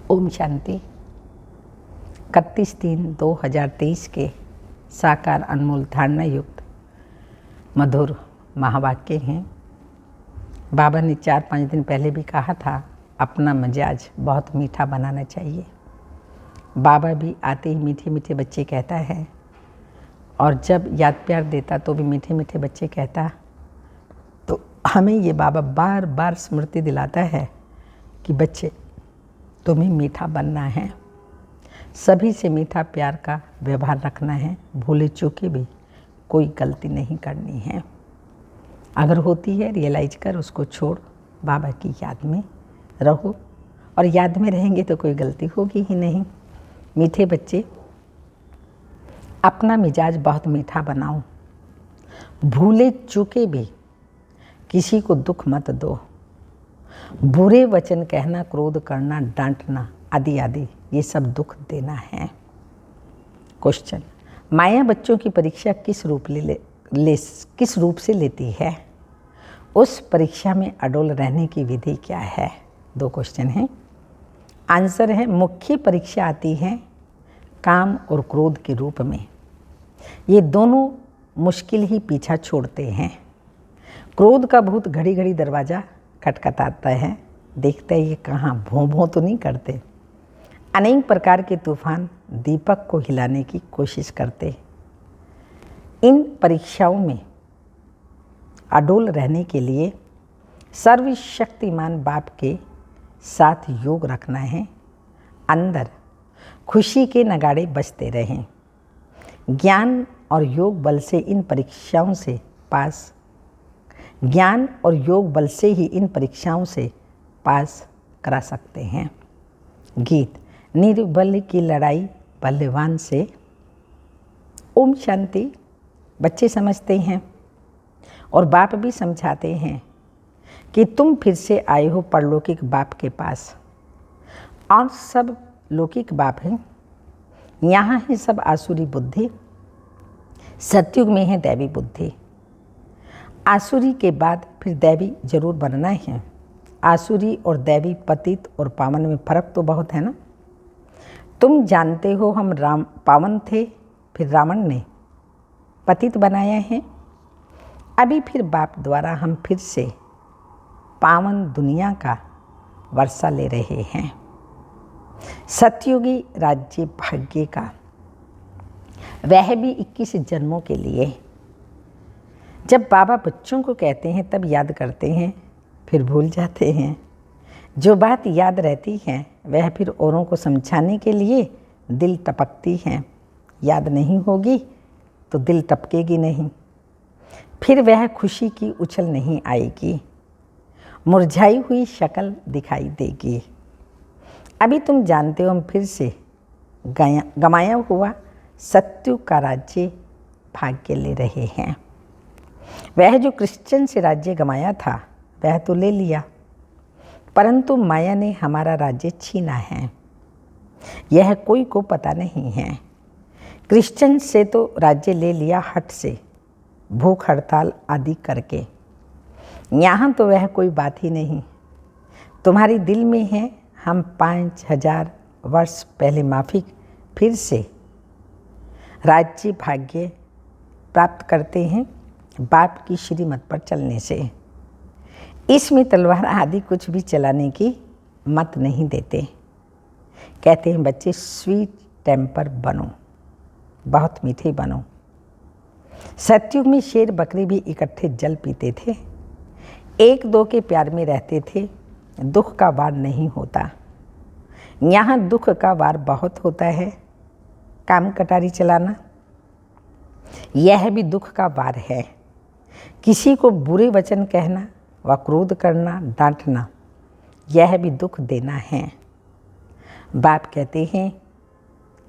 ओम शांति। 31/3/2023 के साकार अनमोल धारणा युक्त मधुर महावाक्य हैं। बाबा ने 4-5 दिन पहले भी कहा था अपना मिजाज बहुत मीठा बनाना चाहिए। बाबा भी आते ही मीठे मीठे बच्चे कहता है, और जब याद प्यार देता तो भी मीठे मीठे बच्चे कहता। तो हमें ये बाबा बार बार स्मृति दिलाता है कि बच्चे तुम्हें मीठा बनना है, सभी से मीठा प्यार का व्यवहार रखना है, भूले चूके भी कोई गलती नहीं करनी है। अगर होती है रियलाइज कर उसको छोड़, बाबा की याद में रहो, और याद में रहेंगे तो कोई गलती होगी ही नहीं। मीठे बच्चे अपना मिजाज बहुत मीठा बनाओ, भूले चूके भी किसी को दुख मत दो। बुरे वचन कहना, क्रोध करना, डांटना आदि आदि ये सब दुख देना है। क्वेश्चन, माया बच्चों की परीक्षा किस रूप से लेती है? उस परीक्षा में अडोल रहने की विधि क्या है? 2 क्वेश्चन हैं। आंसर है, मुख्य परीक्षा आती है काम और क्रोध के रूप में। ये दोनों मुश्किल ही पीछा छोड़ते हैं। क्रोध का भूत घड़ी घड़ी दरवाज़ा खटखटाता है, देखते ही ये कहाँ भों भों तो नहीं करते। अनेक प्रकार के तूफान दीपक को हिलाने की कोशिश करते। इन परीक्षाओं में अडोल रहने के लिए सर्वशक्तिमान बाप के साथ योग रखना है। अंदर खुशी के नगाड़े बजते रहें। ज्ञान और योग बल से इन परीक्षाओं से ही इन परीक्षाओं से पास करा सकते हैं। गीत, निर्बल की लड़ाई बलवान से। ओम शांति। बच्चे समझते हैं और बाप भी समझाते हैं कि तुम फिर से आए हो परलौकिक बाप के पास, और सब लौकिक बाप हैं। यहाँ है सब आसुरी बुद्धि, सतयुग में है दैवी बुद्धि। आसुरी के बाद फिर दैवी जरूर बनना है। आसुरी और दैवी, पतित और पावन में फर्क तो बहुत है ना। तुम जानते हो हम पावन थे, फिर रावण ने पतित बनाया है। अभी फिर बाप द्वारा हम फिर से पावन दुनिया का वर्षा ले रहे हैं। सतयुगी राज्य भाग्य का, वह भी 21 जन्मों के लिए। जब बाबा बच्चों को कहते हैं तब याद करते हैं, फिर भूल जाते हैं। जो बात याद रहती है वह फिर औरों को समझाने के लिए दिल टपकती है। याद नहीं होगी तो दिल टपकेगी नहीं, फिर वह खुशी की उछल नहीं आएगी, मुरझाई हुई शक्ल दिखाई देगी। अभी तुम जानते हो हम फिर से गमाया हुआ सत्युग का राज्य भाग्य ले रहे हैं। वह जो क्रिश्चियन से राज्य गमाया था वह तो ले लिया, परंतु माया ने हमारा राज्य छीना है। यह कोई को पता नहीं है। क्रिश्चियन से तो राज्य ले लिया हट से, भूख हड़ताल आदि करके। यहाँ तो वह कोई बात ही नहीं। तुम्हारे दिल में है हम 5000 वर्ष पहले माफिक फिर से राज्य भाग्य प्राप्त करते हैं बाप की श्रीमत पर चलने से। इसमें तलवार आदि कुछ भी चलाने की मत नहीं देते। कहते हैं बच्चे स्वीट टेम्पर बनो, बहुत मीठे बनो। सतयुग में शेर बकरी भी इकट्ठे जल पीते थे, 1-2 के प्यार में रहते थे, दुख का वार नहीं होता। यहाँ दुख का वार बहुत होता है। काम कटारी चलाना यह भी दुख का वार है। किसी को बुरे वचन कहना व क्रोध करना, डांटना यह भी दुख देना है। बाप कहते हैं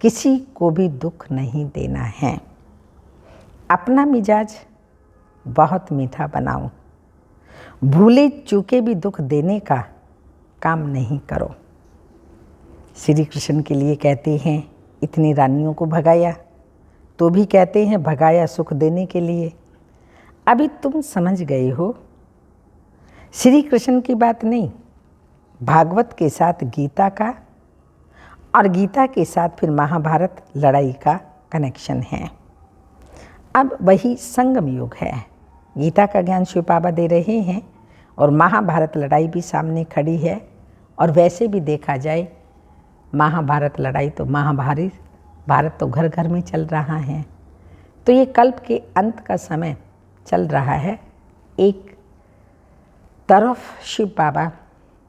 किसी को भी दुख नहीं देना है। अपना मिजाज बहुत मीठा बनाओ, भूले चूके भी दुख देने का काम नहीं करो। श्री कृष्ण के लिए कहते हैं इतनी रानियों को भगाया, तो भी कहते हैं भगाया सुख देने के लिए। अभी तुम समझ गए हो, श्री कृष्ण की बात नहीं, भागवत के साथ गीता का और गीता के साथ फिर महाभारत लड़ाई का कनेक्शन है। अब वही संगम युग है। गीता का ज्ञान शिव बाबा दे रहे हैं और महाभारत लड़ाई भी सामने खड़ी है। और वैसे भी देखा जाए महाभारत लड़ाई तो भारत तो घर घर में चल रहा है। तो ये कल्प के अंत का समय चल रहा है। एक तरफ शिव बाबा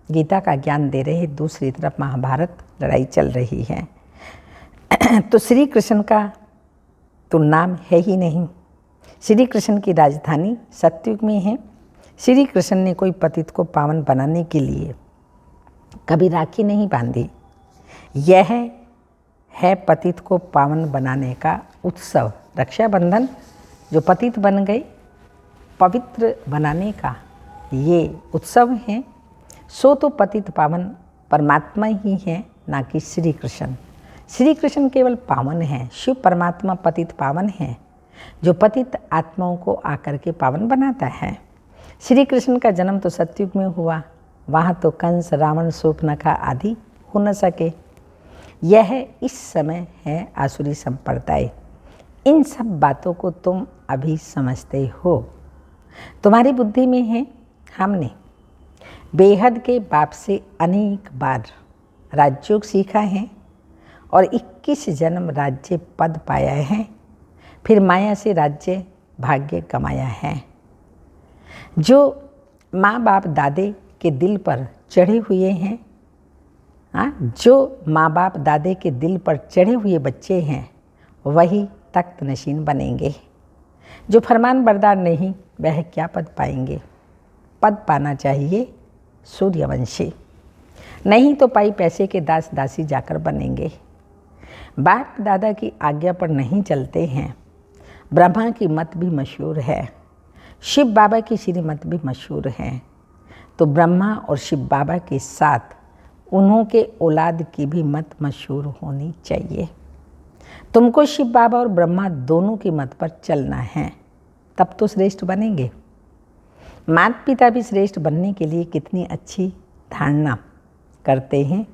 गीता का ज्ञान दे रहे, दूसरी तरफ महाभारत लड़ाई चल रही है। तो श्री कृष्ण का तो नाम है ही नहीं। श्री कृष्ण की राजधानी सतयुग में है। श्री कृष्ण ने कोई पतित को पावन बनाने के लिए कभी राखी नहीं बांधी। यह है पतित को पावन बनाने का उत्सव। रक्षाबंधन जो पतित बन गए, पवित्र बनाने का ये उत्सव है। सो तो पतित पावन परमात्मा ही है, ना कि श्री कृष्ण। श्री कृष्ण केवल पावन है, शिव परमात्मा पतित पावन है, जो पतित आत्माओं को आकर के पावन बनाता है। श्री कृष्ण का जन्म तो सतयुग में हुआ, वहाँ तो कंस, रावण, शूर्पणखा आदि हो न सके। यह इस समय है आसुरी संप्रदाय। इन सब बातों को तुम अभी समझते हो, तुम्हारी बुद्धि में है। हमने बेहद के बाप से अनेक बार राजयोग सीखा है और 21 जन्म राज्य पद पाया है, फिर माया से राज्य भाग्य कमाया है। जो माँ बाप दादे के दिल पर चढ़े हुए हैं, जो माँ बाप दादे के दिल पर चढ़े हुए बच्चे हैं, वही तख्त नशीन बनेंगे। जो फरमान बरदार नहीं, वह क्या पद पाएंगे। पद पाना चाहिए सूर्यवंशी, नहीं तो पाई पैसे के दास दासी जाकर बनेंगे। बाप दादा की आज्ञा पर नहीं चलते हैं। ब्रह्मा की मत भी मशहूर है, शिव बाबा की श्रीमत भी मशहूर है। तो ब्रह्मा और शिव बाबा के साथ उन्हों के औलाद की भी मत मशहूर होनी चाहिए। तुमको शिव बाबा और ब्रह्मा दोनों की मत पर चलना है, तब तो श्रेष्ठ बनेंगे। माता पिता भी श्रेष्ठ बनने के लिए कितनी अच्छी धारणा करते हैं।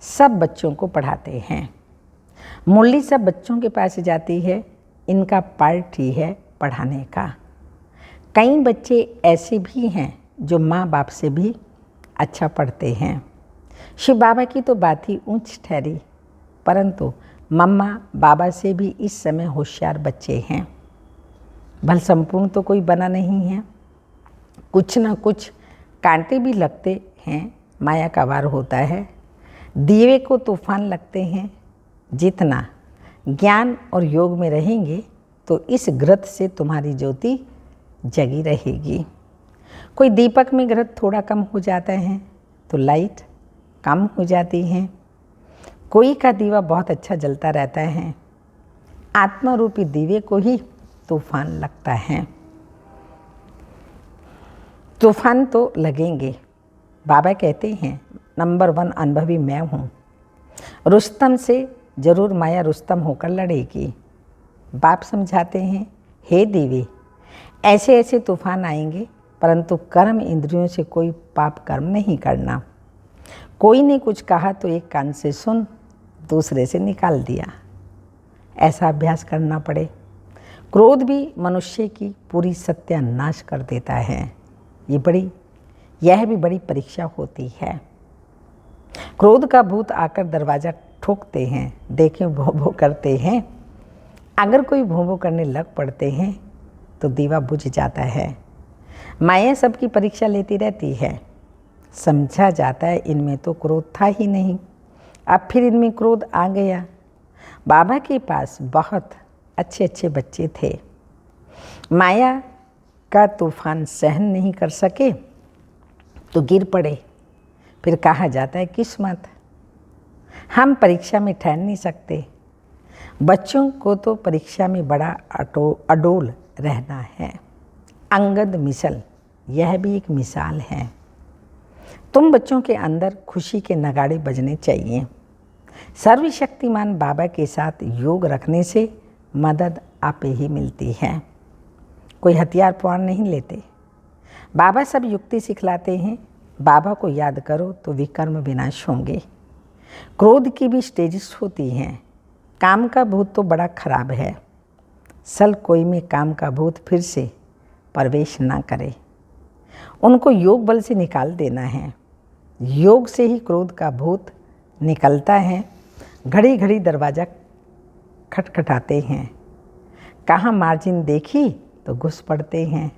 सब बच्चों को पढ़ाते हैं। मुरली सब बच्चों के पास जाती है, इनका पार्ट ही है पढ़ाने का। कई बच्चे ऐसे भी हैं जो माँ बाप से भी अच्छा पढ़ते हैं। शिव बाबा की तो बात ही ऊंच ठहरी, परंतु मम्मा बाबा से भी इस समय होशियार बच्चे हैं। भल संपूर्ण तो कोई बना नहीं है, कुछ न कुछ कांटे भी लगते हैं। माया का वार होता है, दीवे को तूफान लगते हैं। जितना ज्ञान और योग में रहेंगे तो इस घृत से तुम्हारी ज्योति जगी रहेगी। कोई दीपक में घृत थोड़ा कम हो जाता है तो लाइट कम हो जाती है। कोई का दीवा बहुत अच्छा जलता रहता है। आत्मा रूपी दीवे को ही तूफान लगता है। तूफान तो लगेंगे। बाबा कहते हैं नंबर 1 अनुभवी मैं हूँ। रुस्तम से जरूर माया रुस्तम होकर लड़ेगी। बाप समझाते हैं, हे देवी, ऐसे ऐसे तूफान आएंगे, परंतु कर्म इंद्रियों से कोई पाप कर्म नहीं करना। कोई ने कुछ कहा तो एक कान से सुन, दूसरे से निकाल दिया। ऐसा अभ्यास करना पड़े। क्रोध भी मनुष्य की पूरी सत्यानाश कर देता है। यह भी बड़ी परीक्षा होती है। क्रोध का भूत आकर दरवाज़ा ठोकते हैं, देखें भों भों करते हैं। अगर कोई भों भों करने लग पड़ते हैं तो दीवा बुझ जाता है। माया सबकी परीक्षा लेती रहती है। समझा जाता है इनमें तो क्रोध था ही नहीं, अब फिर इनमें क्रोध आ गया। बाबा के पास बहुत अच्छे अच्छे बच्चे थे, माया का तूफान सहन नहीं कर सके तो गिर पड़े। फिर कहा जाता है किस्मत। हम परीक्षा में ठहर नहीं सकते। बच्चों को तो परीक्षा में बड़ा अडोल रहना है। अंगद मिसल, यह भी एक मिसाल है। तुम बच्चों के अंदर खुशी के नगाड़े बजने चाहिए। सर्वशक्तिमान बाबा के साथ योग रखने से मदद आपे ही मिलती है। कोई हथियार पुआर नहीं लेते। बाबा सब युक्ति सिखलाते हैं। बाबा को याद करो तो विकर्म विनाश होंगे। क्रोध की भी स्टेजेस होती हैं। काम का भूत तो बड़ा खराब है। सल कोई में काम का भूत फिर से प्रवेश ना करे। उनको योग बल से निकाल देना है। योग से ही क्रोध का भूत निकलता है। घड़ी घड़ी दरवाज़ा खटखटाते हैं। कहाँ मार्जिन देखी तो घुस पड़ते हैं।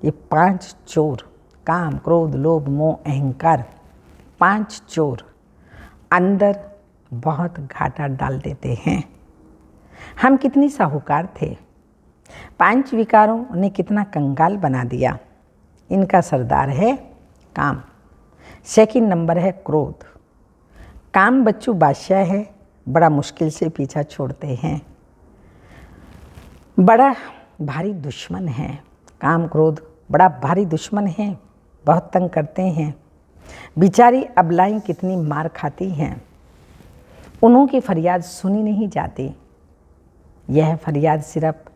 ये 5 चोर, काम, क्रोध, लोभ, मोह, अहंकार, 5 चोर अंदर बहुत घाटा डाल देते हैं। हम कितनी साहूकार थे। 5 विकारों ने कितना कंगाल बना दिया। इनका सरदार है काम। सेकंड नंबर है क्रोध। काम बच्चू बादशाह है, बड़ा मुश्किल से पीछा छोड़ते हैं। बड़ा भारी दुश्मन है। काम क्रोध बड़ा भारी दुश्मन है, बहुत तंग करते हैं। बेचारी अबलाएं कितनी मार खाती हैं। उन्हों की फरियाद सुनी नहीं जाती। यह फरियाद सिर्फ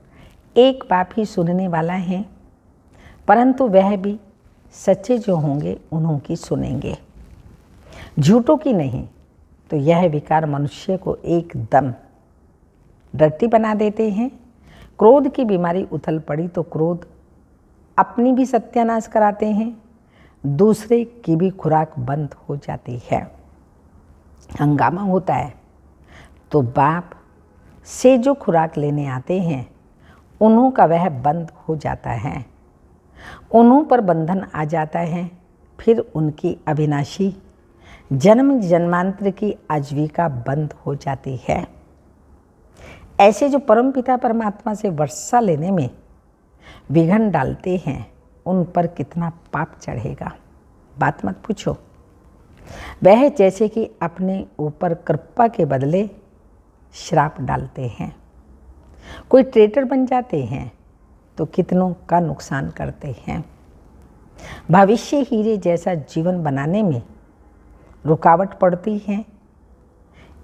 एक बाप ही सुनने वाला है, परंतु वह भी सच्चे जो होंगे उन्हों की सुनेंगे, झूठों की नहीं। तो यह विकार मनुष्य को एकदम डर्टी बना देते हैं। क्रोध की बीमारी उथल पड़ी तो क्रोध अपनी भी सत्यानाश कराते हैं, दूसरे की भी खुराक बंद हो जाती है। हंगामा होता है तो बाप से जो खुराक लेने आते हैं उन्हों का वह बंद हो जाता है। उन्हों पर बंधन आ जाता है। फिर उनकी अविनाशी जन्म जन्मांतर की आजीविका बंद हो जाती है। ऐसे जो परमपिता परमात्मा से वर्षा लेने में विघ्न डालते हैं उन पर कितना पाप चढ़ेगा, बात मत पूछो। वह जैसे कि अपने ऊपर कृपा के बदले श्राप डालते हैं। कोई ट्रेटर बन जाते हैं तो कितनों का नुकसान करते हैं। भविष्य हीरे जैसा जीवन बनाने में रुकावट पड़ती है।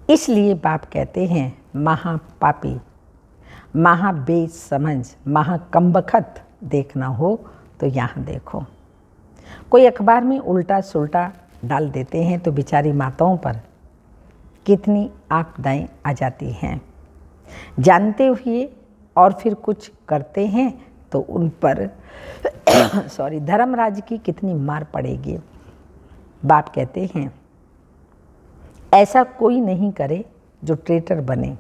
इसलिए बाप कहते हैं महापापी, महाबेसमझ, महाकम्बख्त देखना हो तो यहाँ देखो। कोई अखबार में उल्टा सुल्टा डाल देते हैं तो बेचारी माताओं पर कितनी आपदाएं आ जाती हैं। जानते हुए और फिर कुछ करते हैं तो उन पर धर्मराज की कितनी मार पड़ेगी। बाप कहते हैं ऐसा कोई नहीं करे जो ट्रेटर बने,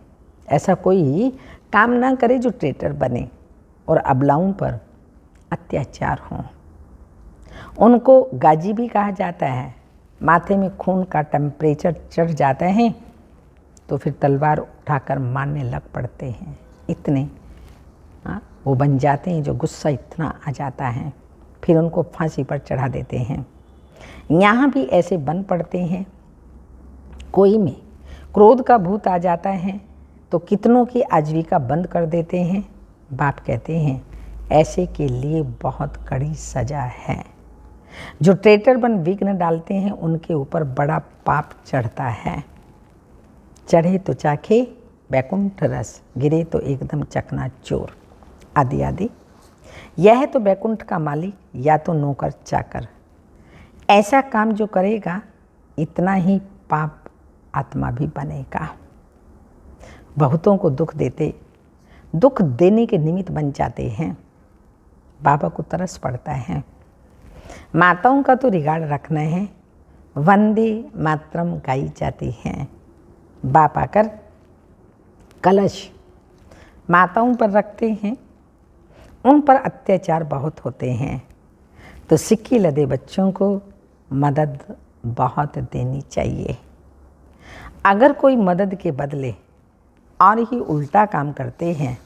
ऐसा कोई काम ना करे जो ट्रेटर बने और अबलाओं पर अत्याचार हों। उनको गाजी भी कहा जाता है। माथे में खून का टेम्परेचर चढ़ जाता है तो फिर तलवार उठाकर मारने लग पड़ते हैं। इतने वो बन जाते हैं जो गुस्सा इतना आ जाता है, फिर उनको फांसी पर चढ़ा देते हैं। यहाँ भी ऐसे बन पड़ते हैं। कोई में क्रोध का भूत आ जाता है तो कितनों की आजीविका बंद कर देते हैं। बाप कहते हैं ऐसे के लिए बहुत कड़ी सजा है। जो ट्रेटर बन विघ्न डालते हैं उनके ऊपर बड़ा पाप चढ़ता है। चढ़े तो चाखे बैकुंठ रस, गिरे तो एकदम चकनाचूर, आदि आदि। यह तो बैकुंठ का मालिक या तो नौकर चाकर। ऐसा काम जो करेगा इतना ही पाप आत्मा भी बनेगा। बहुतों को दुख देने के निमित्त बन जाते हैं। बाबा को तरस पड़ता है। माताओं का तो रिगार्ड रखना है। वंदे मातरम गाई जाती हैं। बाप आकर कलश माताओं पर रखते हैं। उन पर अत्याचार बहुत होते हैं तो सिक्की लदे बच्चों को मदद बहुत देनी चाहिए। अगर कोई मदद के बदले और ही उल्टा काम करते हैं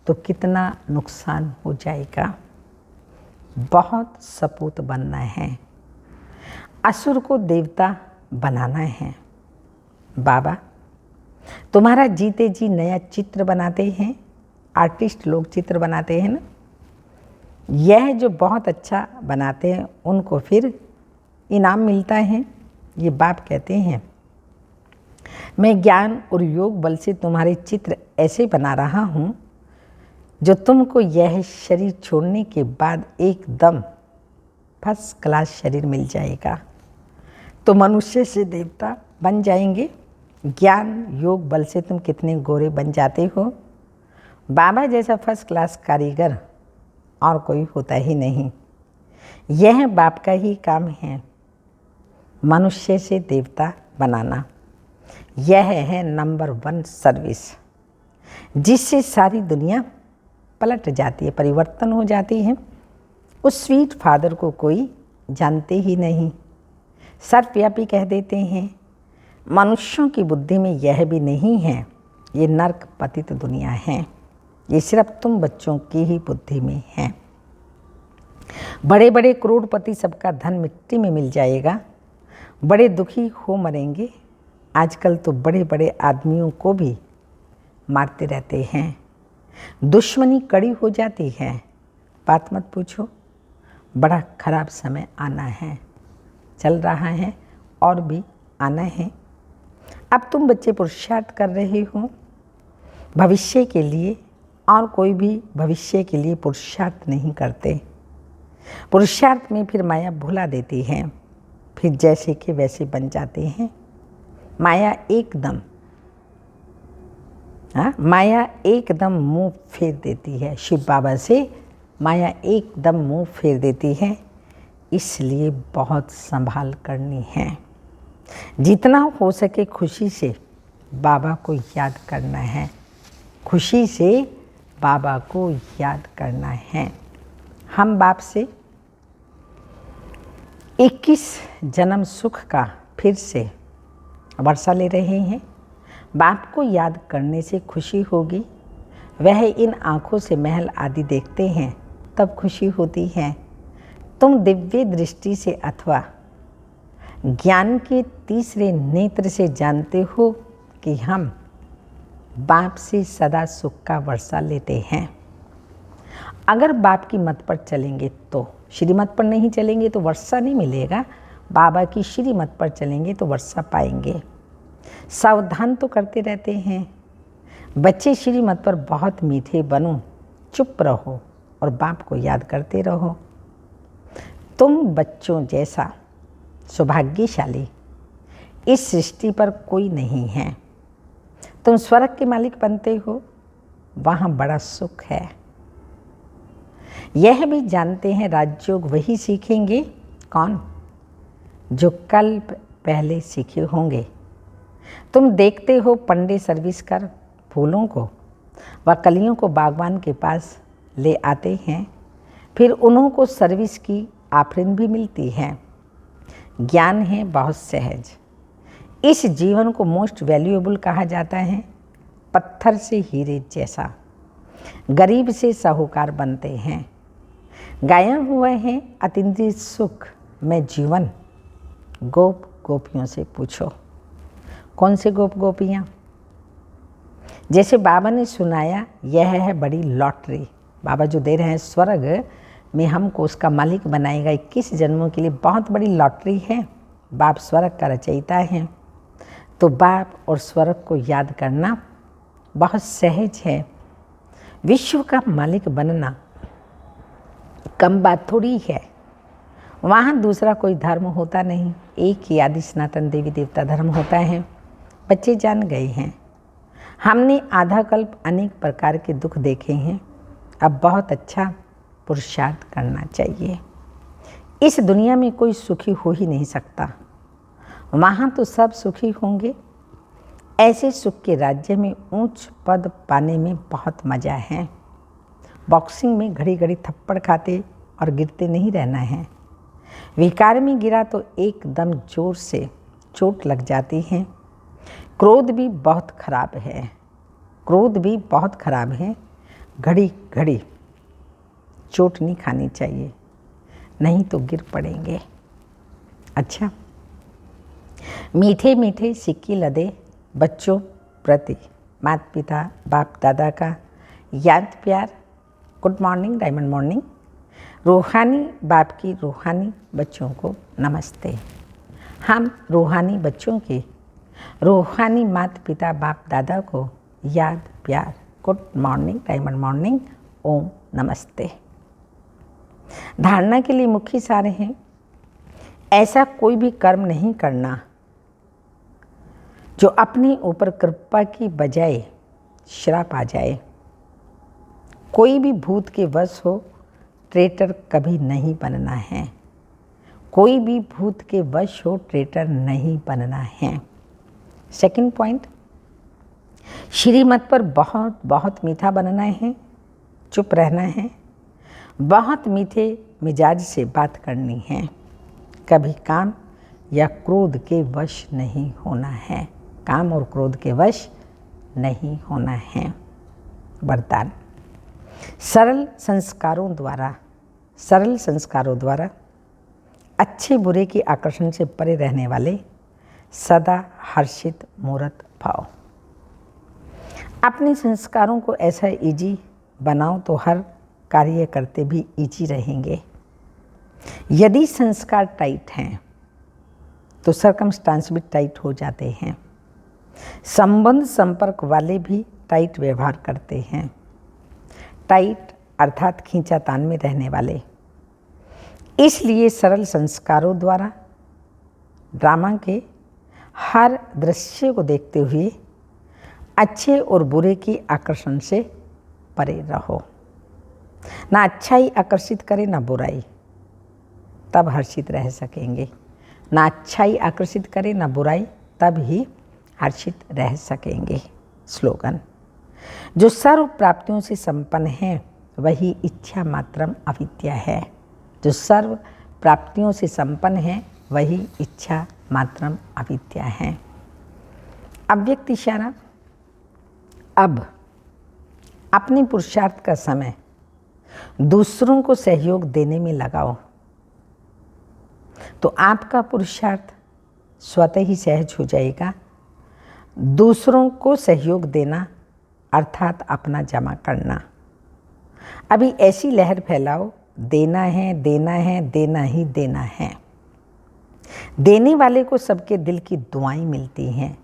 तो कितना नुकसान हो जाएगा। बहुत सपूत बनना है, असुर को देवता बनाना है। बाबा तुम्हारा जीते जी नया चित्र बनाते हैं। आर्टिस्ट लोग चित्र बनाते हैं ना, यह जो बहुत अच्छा बनाते हैं उनको फिर इनाम मिलता है। ये बाप कहते हैं मैं ज्ञान और योग बल से तुम्हारे चित्र ऐसे बना रहा हूँ जो तुमको यह शरीर छोड़ने के बाद एकदम फर्स्ट क्लास शरीर मिल जाएगा। तो मनुष्य से देवता बन जाएंगे। ज्ञान योग बल से तुम कितने गोरे बन जाते हो। बाबा जैसा फर्स्ट क्लास कारीगर और कोई होता ही नहीं। यह बाप का ही काम है, मनुष्य से देवता बनाना। यह है नंबर 1 सर्विस, जिससे सारी दुनिया पलट जाती है, परिवर्तन हो जाती है। उस स्वीट फादर को कोई जानते ही नहीं, सर्वव्यापी कह देते हैं। मनुष्यों की बुद्धि में यह भी नहीं है, ये नर्क पतित दुनिया है। ये सिर्फ तुम बच्चों की ही बुद्धि में है। बड़े बड़े करोड़पति, सबका धन मिट्टी में मिल जाएगा, बड़े दुखी हो मरेंगे। आजकल तो बड़े बड़े आदमियों को भी मारते रहते हैं, दुश्मनी कड़ी हो जाती है। बात मत पूछो, बड़ा खराब समय आना है, चल रहा है और भी आना है। अब तुम बच्चे पुरुषार्थ कर रहे हो भविष्य के लिए, और कोई भी भविष्य के लिए पुरुषार्थ नहीं करते। पुरुषार्थ में फिर माया भुला देती है, फिर जैसे के वैसे बन जाते हैं। माया एकदम मुंह फेर देती है। शिव बाबा से माया एकदम मुंह फेर देती है, इसलिए बहुत संभाल करनी है। जितना हो सके खुशी से बाबा को याद करना है, खुशी से बाबा को याद करना है। हम बाप से 21 जन्म सुख का फिर से वर्षा ले रहे हैं। बाप को याद करने से खुशी होगी। वह इन आँखों से महल आदि देखते हैं, तब खुशी होती है। तुम दिव्य दृष्टि से अथवा ज्ञान के तीसरे नेत्र से जानते हो कि हम बाप से सदा सुख का वर्षा लेते हैं। अगर बाप की मत पर चलेंगे तो, श्रीमत पर नहीं चलेंगे तो वर्षा नहीं मिलेगा। बाबा की श्रीमत पर चलेंगे तो वर्षा पाएंगे। सावधान तो करते रहते हैं बच्चे, श्रीमत पर बहुत मीठे बनो, चुप रहो और बाप को याद करते रहो। तुम बच्चों जैसा सौभाग्यशाली इस सृष्टि पर कोई नहीं है। तुम स्वर्ग के मालिक बनते हो, वहाँ बड़ा सुख है। यह भी जानते हैं राजयोग वही सीखेंगे, कौन? जो कल पहले सीखे होंगे। तुम देखते हो पंडे सर्विस कर फूलों को व कलियों को बागवान के पास ले आते हैं, फिर उन्हों को सर्विस की आफरीन भी मिलती है। ज्ञान है बहुत सहज। इस जीवन को मोस्ट वैल्यूएबल कहा जाता है। पत्थर से हीरे जैसा, गरीब से साहूकार बनते हैं। गाया हुआ है अतीन्द्रिय सुख में जीवन। गोप गोपियों से पूछो, कौन से गोप गोपियाँ? जैसे बाबा ने सुनाया, यह है बड़ी लॉटरी। बाबा जो दे रहे हैं स्वर्ग में हमको उसका मालिक बनाएगा 21 जन्मों के लिए, बहुत बड़ी लॉटरी है। बाप स्वर्ग का रचयिता है, तो बाप और स्वर्ग को याद करना बहुत सहज है। विश्व का मालिक बनना कम बात थोड़ी है। वहाँ दूसरा कोई धर्म होता नहीं, एक ही आदि सनातन देवी देवता धर्म होता है। बच्चे जान गए हैं। हमने आधा कल्प अनेक प्रकार के दुख देखे हैं। अब बहुत अच्छा पुरुषार्थ करना चाहिए। इस दुनिया में कोई सुखी हो ही नहीं सकता, वहाँ तो सब सुखी होंगे। ऐसे सुख के राज्य में ऊंच पद पाने में बहुत मज़ा है। बॉक्सिंग में घड़ी घड़ी थप्पड़ खाते और गिरते नहीं रहना है। विकार में गिरा तो एकदम जोर से चोट लग जाती है। क्रोध भी बहुत खराब है, क्रोध भी बहुत खराब है। घड़ी घड़ी चोट नहीं खानी चाहिए, नहीं तो गिर पड़ेंगे। अच्छा, मीठे मीठे सिक्के लदे बच्चों प्रति माता पिता बाप दादा का याद प्यार। Good morning, diamond morning. रूहानी बाप की रूहानी बच्चों को नमस्ते। हम रूहानी बच्चों के रूहानी माता पिता बाप दादा को याद प्यार। गुड मॉर्निंग, डायमंड मॉर्निंग, ओम नमस्ते। धारणा के लिए मुख्य सारे हैं, ऐसा कोई भी कर्म नहीं करना जो अपने ऊपर कृपा की बजाय श्राप आ जाए। कोई भी भूत के वश हो ट्रेटर कभी नहीं बनना है। कोई भी भूत के वश हो ट्रेटर नहीं बनना है। सेकंड पॉइंट, श्रीमत पर बहुत बहुत मीठा बनना है, चुप रहना है, बहुत मीठे मिजाज से बात करनी है, कभी काम या क्रोध के वश नहीं होना है। काम और क्रोध के वश नहीं होना है। वरदान, सरल संस्कारों द्वारा अच्छे बुरे के आकर्षण से परे रहने वाले सदा हर्षित मूर्त भाव। अपने संस्कारों को ऐसा इजी बनाओ तो हर कार्य करते भी इजी रहेंगे। यदि संस्कार टाइट हैं तो सर्कमस्टांस भी टाइट हो जाते हैं। संबंध संपर्क वाले भी टाइट व्यवहार करते हैं। टाइट अर्थात खींचातान में रहने वाले। इसलिए सरल संस्कारों द्वारा ड्रामा के हर दृश्य को देखते हुए अच्छे और बुरे के आकर्षण से परे रहो। ना अच्छाई आकर्षित करे ना बुराई, तब हर्षित रह सकेंगे। ना अच्छाई आकर्षित करे ना बुराई, तब ही हर्षित रह सकेंगे। स्लोगन, जो सर्व प्राप्तियों से संपन्न है वही इच्छा मात्रम अविद्या है। जो सर्व प्राप्तियों से संपन्न है वही इच्छा मात्रम अविद्या है। अव्यक्त इशारा, अब अपने पुरुषार्थ का समय दूसरों को सहयोग देने में लगाओ तो आपका पुरुषार्थ स्वतः ही सहज हो जाएगा। दूसरों को सहयोग देना अर्थात अपना जमा करना। अभी ऐसी लहर फैलाओ, देना है देना है देना ही देना है। देने वाले को सबके दिल की दुआएं मिलती हैं।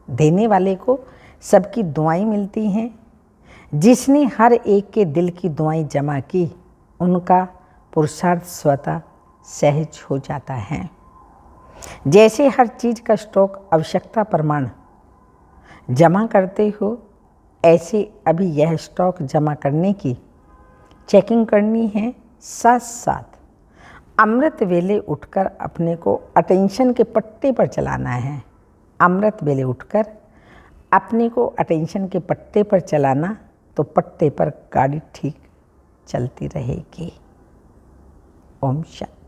देने वाले को सबकी दुआएं मिलती हैं। जिसने हर एक के दिल की दुआएं जमा की उनका पुरुषार्थ स्वतः सहज हो जाता है। जैसे हर चीज़ का स्टॉक आवश्यकता प्रमाण जमा करते हो, ऐसे अभी यह स्टॉक जमा करने की चेकिंग करनी है। साथ साथ अमृत वेले उठकर अपने को अटेंशन के पट्टे पर चलाना है। अमृत वेले उठकर अपने को अटेंशन के पट्टे पर चलाना तो पट्टे पर गाड़ी ठीक चलती रहेगी। ओम शांति।